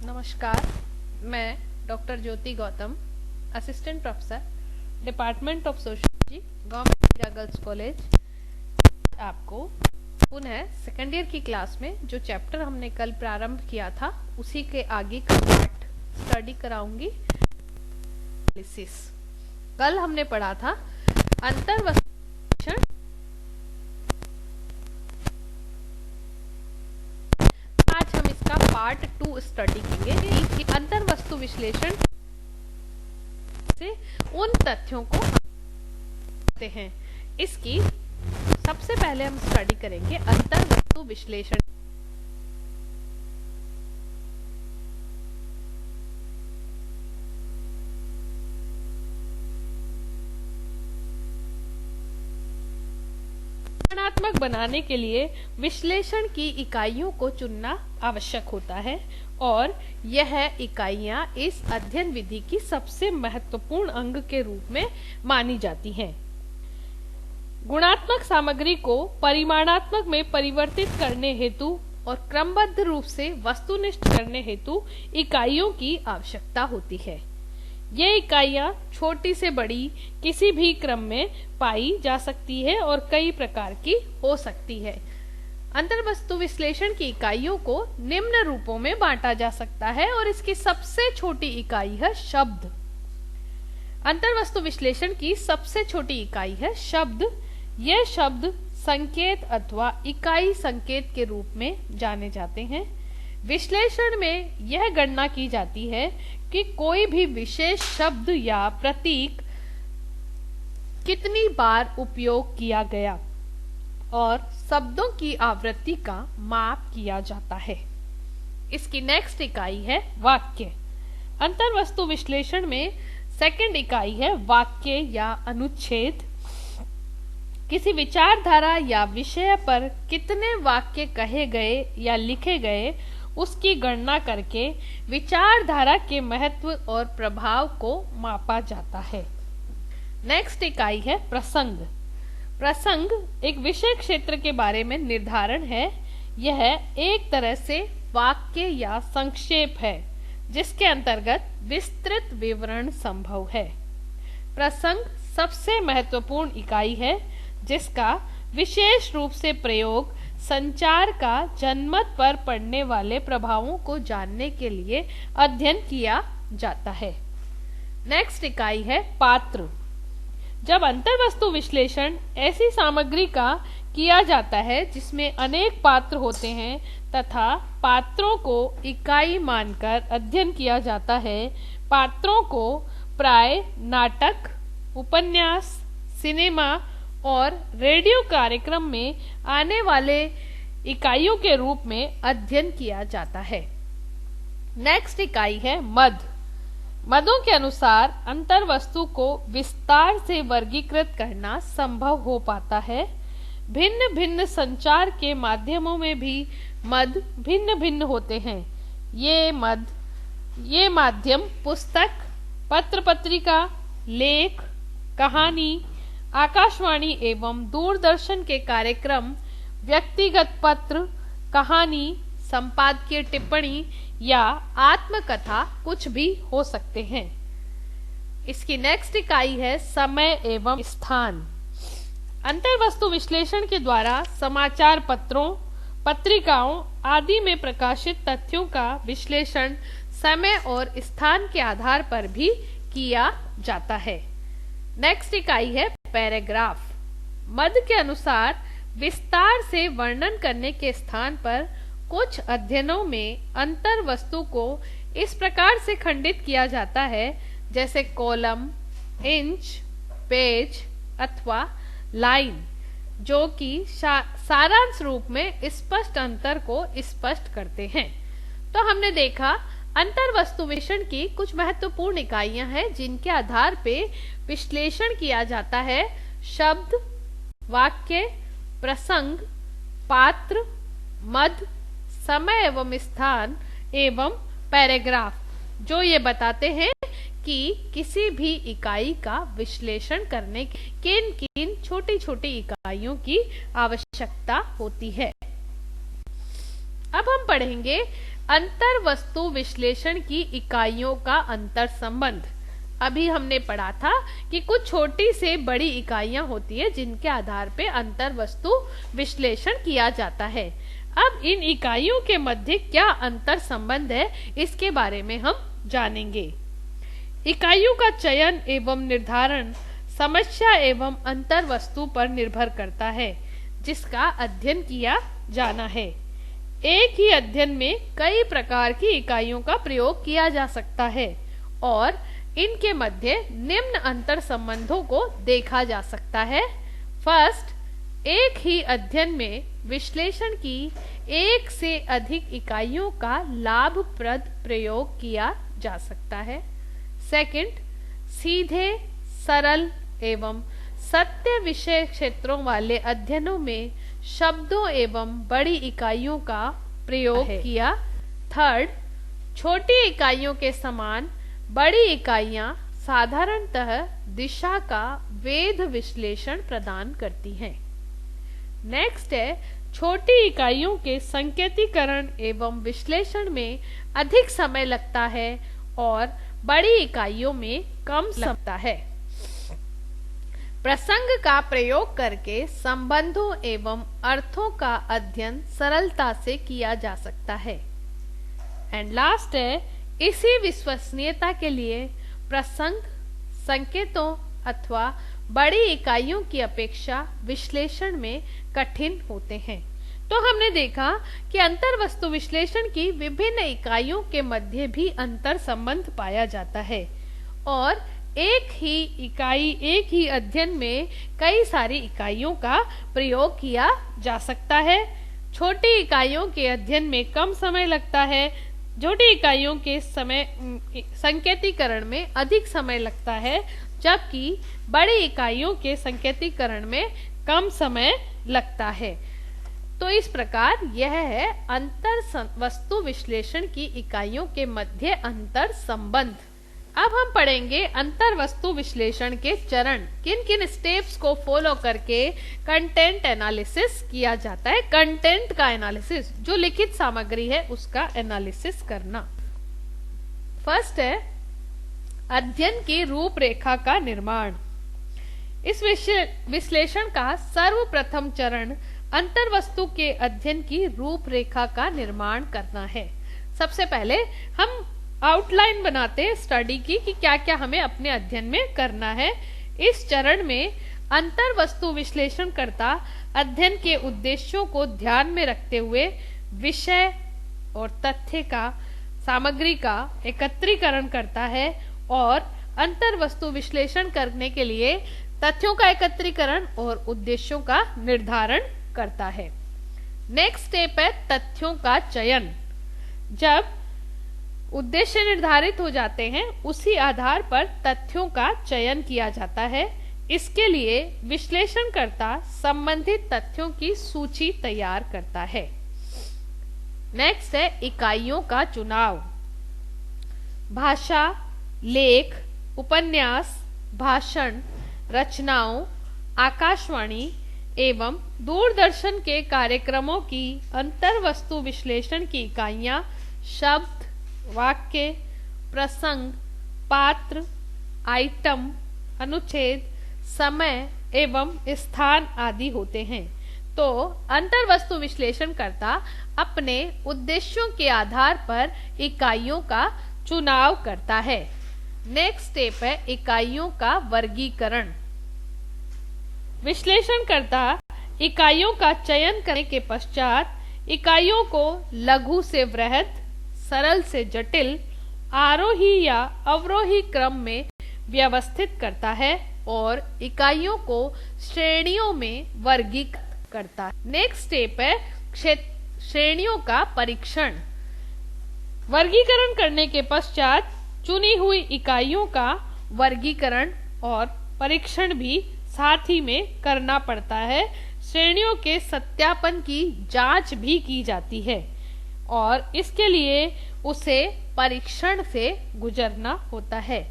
नमस्कार, मैं doctor Jyoti Gautam, assistant professor, department of sociology, government India girls college, आपको पुनः सेकेंड ईयर की क्लास में जो चैप्टर हमने कल प्रारंभ किया था उसी के आगे का पार्ट स्टडी कराऊंगी। एनालिसिस। कल हमने पढ़ा था अंतर्वस्तु विश्लेषण। आज हम इसका पार्ट 2 स्टडी करेंगे कि अंतर्वस्तु विश्लेषण से उन तथ्यों को हम हैं। इसकी सबसे पहले हम स्टडी करेंगे अंतर्वस्तु विश्लेषण। वर्णनात्मक बनाने के लिए विश्लेषण की इकाइयों को चुनना आवश्यक होता है और यह इकाइयां इस अध्ययन विधि की सबसे महत्वपूर्ण अंग के रूप में मानी जाती हैं। गुणात्मक सामग्री को परिमाणात्मक में परिवर्तित करने हेतु और क्रमबद्ध रूप से वस्तुनिष्ठ करने हेतु इकाइयों की आवश्यकता होती है। ये इकाइयां छोटी से बड़ी किसी भी क्रम में पाई जा सकती है और कई प्रकार की हो सकती है। अंतर्वस्तु विश्लेषण की इकाइयों को निम्न रूपों में बांटा जा सकता है और इसकी सबसे छोटी इकाई है शब्द। अंतर्वस्तु विश्लेषण की सबसे छोटी इकाई है शब्द। यह शब्द संकेत अथवा इकाई संकेत के रूप में जाने जाते हैं। विश्लेषण में यह गणना की जाती है कि कोई भी विशेष शब्द या प्रतीक कितनी बार उपयोग किया गया और शब्दों की आवृत्ति का माप किया जाता है। इसकी नेक्स्ट इकाई है वाक्य। अंतर्वस्तु विश्लेषण में सेकंड इकाई है वाक्य या अनुच्छेद। किसी विचारधारा या विषय पर कितने वाक्य कहे गए या लिखे गए उसकी गणना करके विचारधारा के महत्व और प्रभाव को मापा जाता है। नेक्स्ट इकाई है प्रसंग। प्रसंग एक विषय क्षेत्र के बारे में निर्धारण है। यह एक तरह से वाक्य या संक्षेप है जिसके अंतर्गत विस्तृत विवरण संभव है। प्रसंग सबसे महत्वपूर्ण इकाई है जिसका विशेष रूप से प्रयोग संचार का जनमत पर पड़ने वाले प्रभावों को जानने के लिए अध्ययन किया जाता है। नेक्स्ट इकाई है पात्र। जब अंतर्वस्तु विश्लेषण ऐसी सामग्री का किया जाता है जिसमें अनेक पात्र होते हैं तथा पात्रों को इकाई मानकर अध्ययन किया जाता है। पात्रों को प्राय नाटक, उपन्यास, सिनेमा और रेडियो कार्यक्रम में आने वाले इकाइयों के रूप में अध्ययन किया जाता है। नेक्स्ट इकाई है मद। मदों के अनुसार अंतर्वस्तु को विस्तार से वर्गीकृत करना संभव हो पाता है। भिन्न भिन्न संचार के माध्यमों में भी मद भिन्न भिन्न होते हैं। ये माध्यम पुस्तक, पत्र पत्रिका, लेख, कहानी, आकाशवाणी एवं दूरदर्शन के कार्यक्रम, व्यक्तिगत पत्र, कहानी, संपादकीय टिप्पणी या आत्मकथा कुछ भी हो सकते हैं। इसकी नेक्स्ट इकाई है समय एवं स्थान। अंतर्वस्तु विश्लेषण के द्वारा समाचार पत्रों, पत्रिकाओं आदि में प्रकाशित तथ्यों का विश्लेषण समय और स्थान के आधार पर भी किया जाता है। नेक्स्ट इकाई है पैराग्राफ। मद के अनुसार विस्तार से वर्णन करने के स्थान पर कुछ अध्ययनों में अंतर्वस्तु को इस प्रकार से खंडित किया जाता है जैसे कॉलम, इंच, पेज अथवा लाइन, जो कि सारांश रूप में स्पष्ट अंतर को स्पष्ट करते हैं। तो हमने देखा अंतर्वस्तु विश्लेषण की कुछ महत्वपूर्ण इकाइयां हैं जिनके आधार पे विश्लेषण किया जाता है। शब्द, वाक्य, प्रसंग, पात्र, मद, समय एवं स्थान एवं पैराग्राफ, जो ये बताते हैं कि किसी भी इकाई का विश्लेषण करने के किन किन छोटी छोटी इकाइयों की आवश्यकता होती है। अब हम पढ़ेंगे अंतर वस्तु विश्लेषण की इकाइयों का अंतर संबंध। अभी हमने पढ़ा था कि कुछ छोटी से बड़ी इकाइयां होती है जिनके आधार पे अंतर वस्तु विश्लेषण किया जाता है। अब इन इकाइयों के मध्य क्या अंतर संबंध है, इसके बारे में हम जानेंगे। इकाइयों का चयन एवं निर्धारण समस्या एवं अंतर वस्तु पर निर्भर करता है जिसका अध्ययन किया जाना है। एक ही अध्ययन में कई प्रकार की इकाइयों का प्रयोग किया जा सकता है और इनके मध्य निम्न अंतर संबंधों को देखा जा सकता है। फर्स्ट, एक ही अध्ययन में विश्लेषण की एक से अधिक इकाइयों का लाभप्रद प्रयोग किया जा सकता है। सेकंड, सीधे सरल एवं सत्य विषय क्षेत्रों वाले अध्ययनों में शब्दों एवं बड़ी इकाइयों का प्रयोग किया। थर्ड, छोटी इकाइयों के समान बड़ी इकाइयां साधारणतः दिशा का वेध विश्लेषण प्रदान करती हैं। नेक्स्ट है, छोटी इकाइयों के संकेतीकरण एवं विश्लेषण में अधिक समय लगता है और बड़ी इकाइयों में कम लगता है। प्रसंग का प्रयोग करके संबंधों एवं अर्थों का अध्ययन सरलता से किया जा सकता है। एंड लास्ट है, इसी विश्वसनीयता के लिए प्रसंग संकेतों अथवा बड़ी इकाइयों की अपेक्षा विश्लेषण में कठिन होते हैं। तो हमने देखा कि अंतर वस्तु विश्लेषण की विभिन्न इकाइयों के मध्य भी अंतर संबंध पाया जाता है और एक ही अध्ययन में कई सारी इकाइयों का प्रयोग किया जा सकता है। छोटी इकाइयों के अध्ययन में कम समय लगता है, छोटी इकाइयों के संकेतीकरण में अधिक समय लगता है, जबकि बड़ी इकाइयों के संकेतीकरण में कम समय लगता है। तो इस प्रकार यह है अंतर वस्तु विश्लेषण की इकाइयों के मध्य अंतर संबंध। अब हम पढ़ेंगे अंतर वस्तु विश्लेषण के चरण, किन किन स्टेप्स को फॉलो करके कंटेंट एनालिसिस किया जाता है। कंटेंट का एनालिसिस, जो लिखित सामग्री है उसका एनालिसिस करना। फर्स्ट है अध्ययन की रूपरेखा का निर्माण। इस विश्लेषण का सर्वप्रथम चरण अंतर वस्तु के अध्ययन की रूपरेखा का निर्माण करना है। सबसे पहले हम आउटलाइन बनाते हैं स्टडी की कि क्या क्या हमें अपने अध्ययन में करना है। इस चरण में अंतर वस्तु विश्लेषणकर्ता अध्ययन के उद्देश्यों को ध्यान में रखते हुए विषय और तथ्य का सामग्री का एकत्रीकरण करता है और अंतर वस्तु विश्लेषण करने के लिए तथ्यों का एकत्रीकरण और उद्देश्यों का निर्धारण करता है। नेक्स्ट स्टेप है तथ्यों का चयन। जब उद्देश्य निर्धारित हो जाते हैं उसी आधार पर तथ्यों का चयन किया जाता है। इसके लिए विश्लेषणकर्ता संबंधित तथ्यों की सूची तैयार करता है। नेक्स्ट है इकाइयों का चुनाव। भाषा, लेख, उपन्यास, भाषण, रचनाओं, आकाशवाणी एवं दूरदर्शन के कार्यक्रमों की अंतर वस्तु विश्लेषण की इकाइयां शब्द, वाक्य, प्रसंग, पात्र, आइटम, अनुच्छेद, समय एवं स्थान आदि होते हैं। तो अंतर वस्तु विश्लेषणकर्ता अपने उद्देश्यों के आधार पर इकाइयों का चुनाव करता है। नेक्स्ट स्टेप है इकाइयों का वर्गीकरण। विश्लेषणकर्ता इकाइयों का चयन करने के पश्चात इकाइयों को लघु से वृहद, सरल से जटिल, आरोही या अवरोही क्रम में व्यवस्थित करता है और इकाइयों को श्रेणियों में वर्गीकृत करता है। नेक्स्ट स्टेप है श्रेणियों का परीक्षण। वर्गीकरण करने के पश्चात चुनी हुई इकाइयों का वर्गीकरण और परीक्षण भी साथ ही में करना पड़ता है। श्रेणियों के सत्यापन की जांच भी की जाती है और इसके लिए उसे परीक्षण से गुजरना होता है।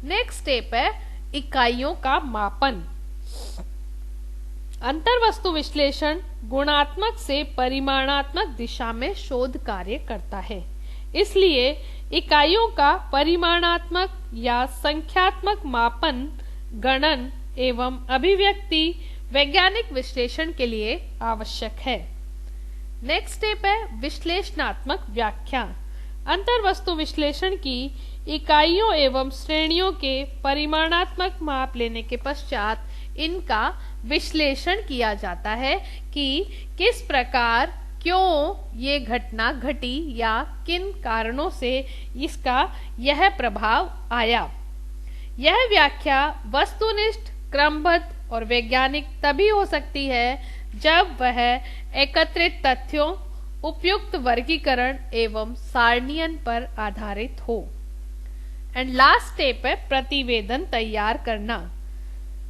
नेक्स्ट स्टेप है इकाइयों का मापन। अंतर्वस्तु विश्लेषण गुणात्मक से परिमाणात्मक दिशा में शोध कार्य करता है। इसलिए इकाइयों का परिमाणात्मक या संख्यात्मक मापन, गणन एवं अभिव्यक्ति वैज्ञानिक विश्लेषण के लिए आवश्यक है। नेक्स्ट स्टेप है विश्लेषणात्मक व्याख्या। अंतर्वस्तु विश्लेषण की इकाइयों एवं श्रेणियों के परिमाणात्मक माप लेने के पश्चात इनका विश्लेषण किया जाता है कि किस प्रकार, क्यों ये घटना घटी या किन कारणों से इसका यह प्रभाव आया। यह व्याख्या वस्तुनिष्ठ, क्रमबद्ध और वैज्ञानिक तभी हो सकती है जब वह एकत्रित तथ्यों, उपयुक्त वर्गीकरण एवं सारणीयन पर आधारित हो। एंड लास्ट स्टेप है प्रतिवेदन तैयार करना।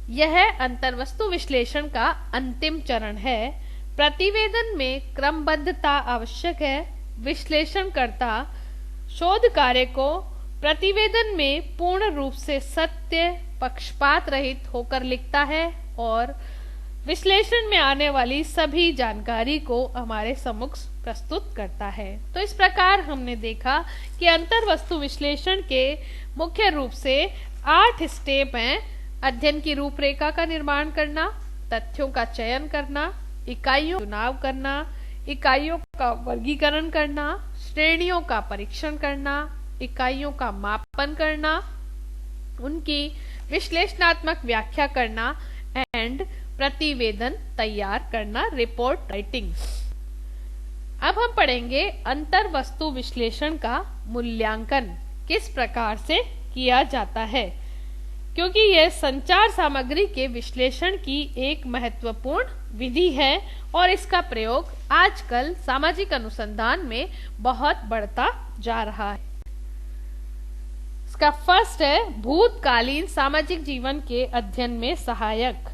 यह अंतर्वस्तु विश्लेषण का अंतिम चरण है। प्रतिवेदन में क्रमबद्धता आवश्यक है। विश्लेषणकर्ता शोध कार्य को प्रतिवेदन में पूर्ण रूप से सत्य, पक्षपात रहित होकर लिखता है और विश्लेषण में आने वाली सभी जानकारी को हमारे सम्मुख प्रस्तुत करता है। तो इस प्रकार हमने देखा कि अंतर्वस्तु विश्लेषण के मुख्य रूप से 8 स्टेप हैं। अध्ययन की रूपरेखा का निर्माण करना, तथ्यों का चयन करना, इकाइयों का चुनाव करना, इकाइयों का वर्गीकरण करना, श्रेणियों का परीक्षण करना, इकाइयों का मापन करना, उनकी विश्लेषणात्मक व्याख्या करना एंड प्रतिवेदन तैयार करना, रिपोर्ट राइटिंग। अब हम पढ़ेंगे अंतर्वस्तु विश्लेषण का मूल्यांकन किस प्रकार से किया जाता है, क्योंकि यह संचार सामग्री के विश्लेषण की एक महत्वपूर्ण विधि है और इसका प्रयोग आजकल सामाजिक अनुसंधान में बहुत बढ़ता जा रहा है। इसका फर्स्ट है भूतकालीन सामाजिक जीवन के अध्ययन में सहायक।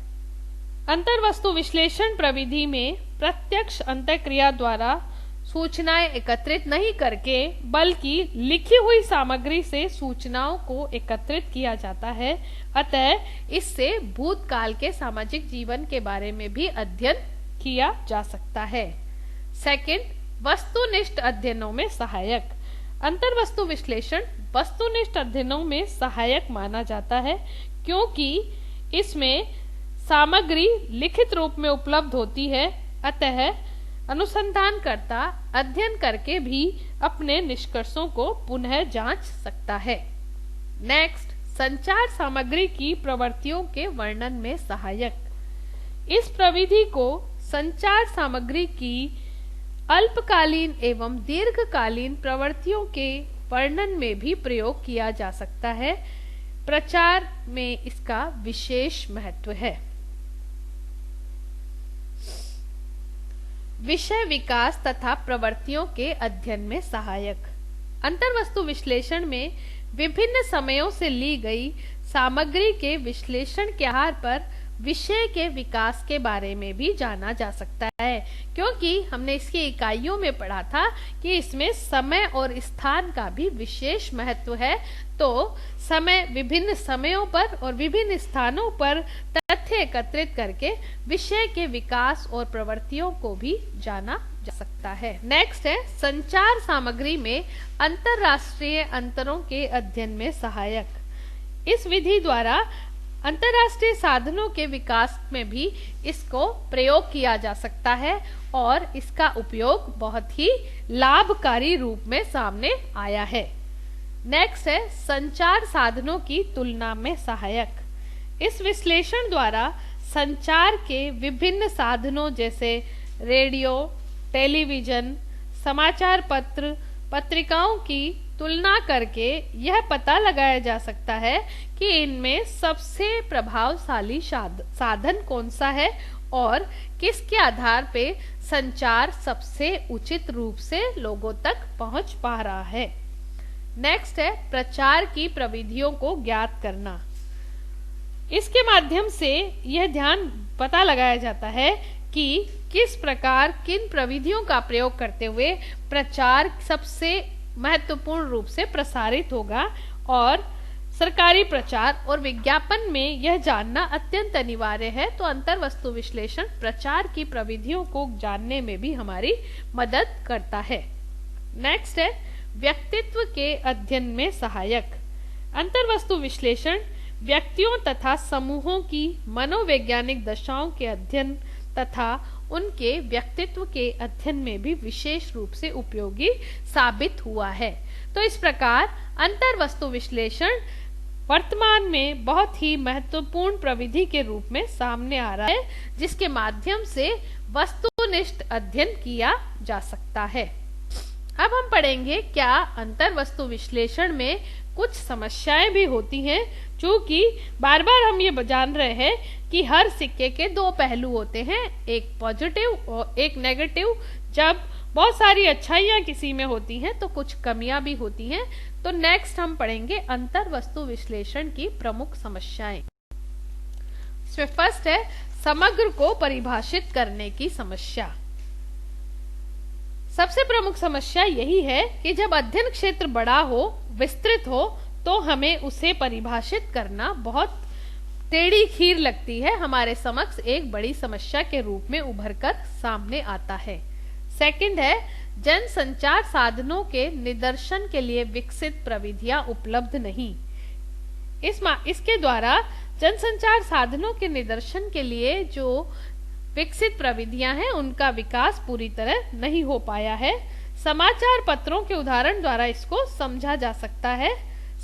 अंतर्वस्तु विश्लेषण प्रविधि में प्रत्यक्ष अंतःक्रिया द्वारा सूचनाएं एकत्रित नहीं करके बल्कि लिखी हुई सामग्री से सूचनाओं को एकत्रित किया जाता है। अतः इससे भूतकाल के सामाजिक जीवन के बारे में भी अध्ययन किया जा सकता है। सेकंड, वस्तुनिष्ठ अध्ययनों में सहायक। अंतर्वस्तु विश्लेषण वस्तुनिष्ठ अध्ययनों में सहायक माना जाता है क्योंकि इसमें सामग्री लिखित रूप में उपलब्ध होती है। अतः अनुसंधानकर्ता अध्ययन करके भी अपने निष्कर्षों को पुनः जांच सकता है। नेक्स्ट, संचार सामग्री की प्रवृत्तियों के वर्णन में सहायक। इस प्रविधि को संचार सामग्री की अल्पकालीन एवं दीर्घकालीन प्रवृत्तियों के वर्णन में भी प्रयोग किया जा सकता है। प्रचार में इसका विशेष महत्व है। विषय विकास तथा प्रवृत्तियों के अध्ययन में सहायक। अंतर्वस्तु विश्लेषण में विभिन्न समयों से ली गई सामग्री के विश्लेषण के आधार पर विषय के विकास के बारे में भी जाना जा सकता है, क्योंकि हमने इसकी इकाइयों में पढ़ा था कि इसमें समय और स्थान का भी विशेष महत्व है। तो समय, विभिन्न समयों पर और विभिन्न स्थानों पर तथ्य एकत्रित करके विषय के विकास और प्रवृत्तियों को भी जाना जा सकता है। नेक्स्ट है संचार सामग्री में अंतरराष्ट्रीय अंतरों के अध्ययन में सहायक। इस विधि द्वारा अंतरराष्ट्रीय साधनों के विकास में भी इसको प्रयोग किया जा सकता है और इसका उपयोग बहुत ही लाभकारी रूप में सामने आया है। नेक्स्ट है संचार साधनों की तुलना में सहायक। इस विश्लेषण द्वारा संचार के विभिन्न साधनों जैसे रेडियो, टेलीविजन, समाचार पत्र, पत्रिकाओं की तुलना करके यह पता लगाया जा सकता है कि इनमें सबसे प्रभावशाली साधन कौन सा है और किसके आधार पे संचार सबसे उचित रूप से लोगों तक पहुंच पा रहा है। नेक्स्ट है प्रचार की प्रविधियों को ज्ञात करना। इसके माध्यम से यह ध्यान पता लगाया जाता है कि किस प्रकार किन प्रविधियों का प्रयोग करते हुए प्रचार सबसे महत्वपूर्ण रूप से प्रसारित होगा और सरकारी प्रचार और विज्ञापन में यह जानना अत्यंत अनिवार्य है। तो अंतर्वस्तु विश्लेषण प्रचार की प्रविधियों को जानने में भी हमारी मदद करता है। नेक्स्ट है व्यक्तित्व के अध्ययन में सहायक। अंतर्वस्तु विश्लेषण व्यक्तियों तथा समूहों की मनोवैज्ञानिक दशाओं के अध्ययन तथा उनके व्यक्तित्व के अध्ययन में भी विशेष रूप से उपयोगी साबित हुआ है। तो इस प्रकार अंतर्वस्तु विश्लेषण वर्तमान में बहुत ही महत्वपूर्ण प्रविधि के रूप में सामने आ रहा है, जिसके माध्यम से वस्तुनिष्ठ अध्ययन किया जा सकता है। अब हम पढ़ेंगे क्या अंतर्वस्तु विश्लेषण में कुछ समस्याएं भी होती हैं, क्योंकि बार बार हम ये जान रहे हैं कि हर सिक्के के दो पहलू होते हैं, एक पॉजिटिव और एक नेगेटिव। जब बहुत सारी अच्छाइयां किसी में होती हैं तो कुछ कमियां भी होती हैं। तो नेक्स्ट हम पढ़ेंगे अंतर्वस्तु विश्लेषण की प्रमुख समस्याएं। फर्स्ट है समग्र को परिभाषित करने की समस्या। सबसे प्रमुख समस्या यही है कि जब अध्ययन क्षेत्र बड़ा हो, विस्तृत हो, तो हमें उसे परिभाषित करना बहुत टेढ़ी खीर लगती है, हमारे समक्ष एक बड़ी समस्या के रूप में उभरकर सामने आता है। सेकंड है जनसंचार साधनों के निदर्शन के लिए विकसित प्रविधियां उपलब्ध नहीं। इसके द्वारा जनसंचार साधनों के निदर्शन के लिए जो विकसित प्रविधियां हैं उनका विकास पूरी तरह नहीं हो पाया है। समाचार पत्रों के उदाहरण द्वारा इसको समझा जा सकता है।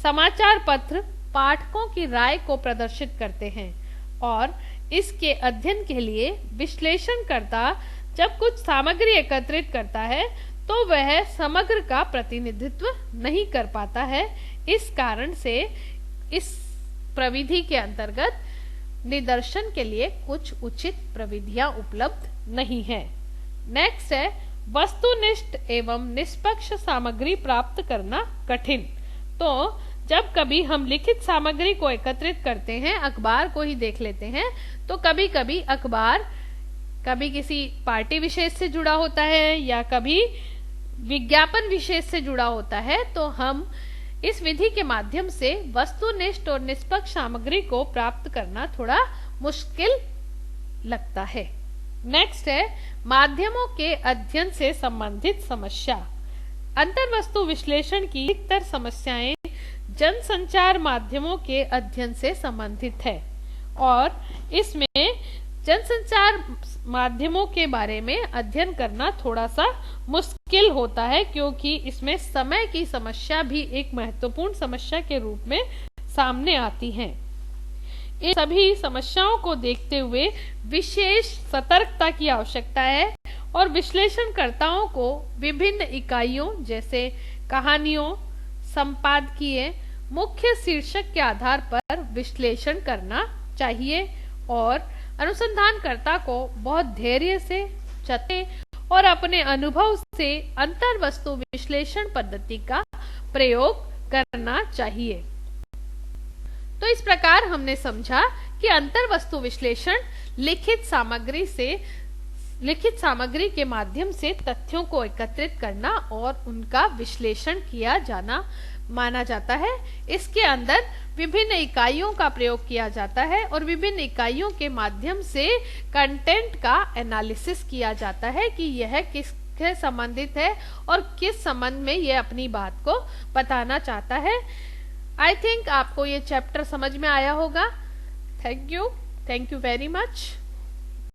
समाचार पत्र पाठकों की राय को प्रदर्शित करते हैं और इसके अध्ययन के लिए विश्लेषणकर्ता जब कुछ सामग्री एकत्रित करता है तो वह समग्र का प्रतिनिधित्व नहीं कर पाता है। इस कारण से इस प्रविधि के अंतर्गत निदर्शन के लिए कुछ उचित प्रविधियां उपलब्ध नहीं है। नेक्स्ट है वस्तुनिष्ठ एवं निष्पक्ष सामग्री प्राप्त करना कठिन। तो जब कभी हम लिखित सामग्री को एकत्रित करते हैं, अखबार को ही देख लेते हैं, तो कभी कभी अखबार कभी किसी पार्टी विशेष से जुड़ा होता है या कभी विज्ञापन विशेष से जुड़ा होता है। तो हम इस विधि के माध्यम से वस्तुनिष्ठ और निष्पक्ष सामग्री को प्राप्त करना थोड़ा मुश्किल लगता है। नेक्स्ट है माध्यमों के अध्ययन से संबंधित समस्या। अंतर्वस्तु विश्लेषण की अधिकतर समस्याएं जनसंचार माध्यमों के अध्ययन से संबंधित है और इसमें जनसंचार माध्यमों के बारे में अध्ययन करना थोड़ा सा मुश्किल होता है, क्योंकि इसमें समय की समस्या भी एक महत्वपूर्ण समस्या के रूप में सामने आती है। इन सभी समस्याओं को देखते हुए विशेष सतर्कता की आवश्यकता है और विश्लेषणकर्ताओं को विभिन्न इकाइयों जैसे कहानियों, संपादकीय, मुख्य शीर्षक के आधार पर विश्लेषण करना चाहिए और अनुसंधानकर्ता को बहुत धैर्य से चते और अपने अनुभव से अंतर्वस्तु विश्लेषण पद्धति का प्रयोग करना चाहिए। तो इस प्रकार हमने समझा कि अंतर्वस्तु विश्लेषण लिखित सामग्री के माध्यम से तथ्यों को एकत्रित करना और उनका विश्लेषण किया जाना माना जाता है। इसके अंदर विभिन्न इकाइयों का प्रयोग किया जाता है और विभिन्न इकाइयों के माध्यम से कंटेंट का एनालिसिस किया जाता है कि यह किससे संबंधित है और किस संबंध में यह अपनी बात को बताना चाहता है। आई थिंक आपको ये चैप्टर समझ में आया होगा। Thank you very much.